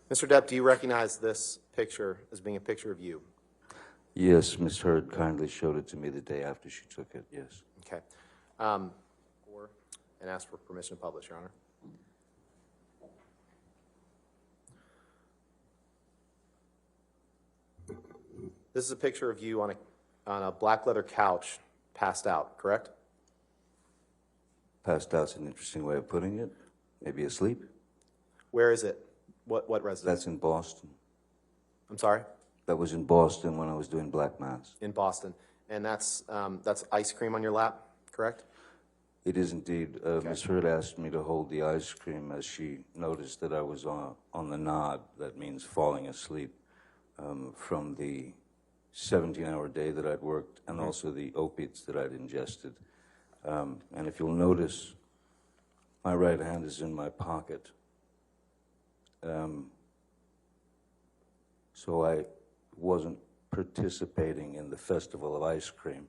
Mr. Depp, do you recognize this picture as being a picture of you? Yes, Miss Heard kindly showed it to me the day after she took it, yes. Okay. And ask for permission to publish, Your Honor. This is a picture of you on a black leather couch, passed out, correct? Passed out's an interesting way of putting it. Maybe asleep. Where is it? What residence? That's in Boston. I'm sorry? That was in Boston when I was doing Black Mass. In Boston. And that's ice cream on your lap, correct? It is indeed. Okay. Miss Heard asked me to hold the ice cream as she noticed that I was on the nod. That means falling asleep from the 17-hour day that I'd worked and also the opiates that I'd ingested. And if you'll notice, my right hand is in my pocket. So I wasn't participating in the festival of ice cream.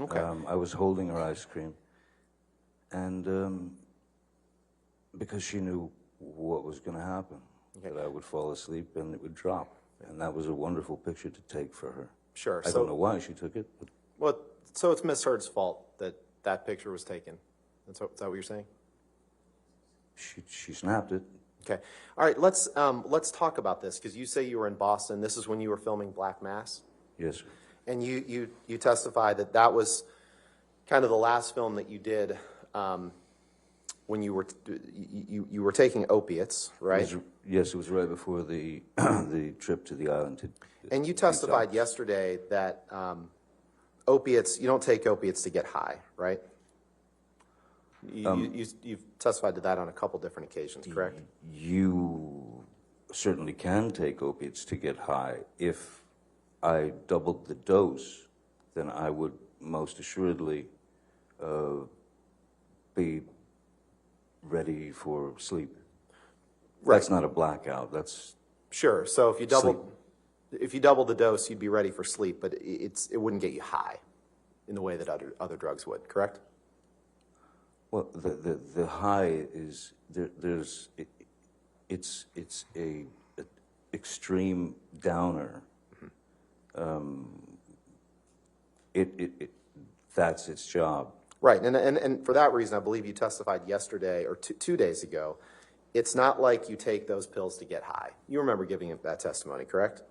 Okay. I was holding her ice cream, and because she knew what was going to happen, that I would fall asleep and it would drop. And that was a wonderful picture to take for her. Sure. I don't know why she took it. But well, so it's Miss Heard's fault that that picture was taken. Is that what you're saying? She snapped it. Okay. All right. Let's talk about this, because you say you were in Boston. This is when you were filming Black Mass. Yes, sir. And you testified that that was kind of the last film that you did when you were taking opiates, right? Yes, it was right before the the trip to the island. And you testified yesterday that opiates, you don't take opiates to get high, right? You've testified to that on a couple different occasions, correct? You certainly can take opiates to get high. If I doubled the dose, then I would most assuredly be ready for sleep. Right. That's not a blackout. That's sure. So if you double the dose, you'd be ready for sleep, but it wouldn't get you high in the way that other drugs would, correct? well, the high is it's a extreme downer. That's its job. Right, and for that reason, I believe you testified yesterday or 2 days ago. It's not like you take those pills to get high. You remember giving that testimony, correct?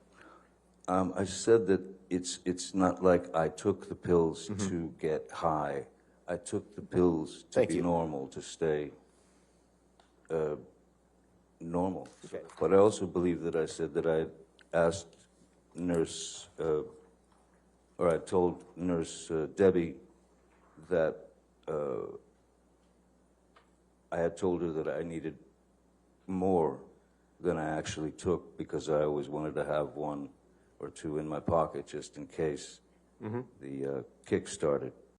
I said that it's not like I took the pills to get high. I took the pills to be normal, to stay normal. Okay. But I also believe that I said that I asked nurse, or I told Nurse Debbie that I had told her that I needed more than I actually took because I always wanted to have one or two in my pocket just in case the kick started.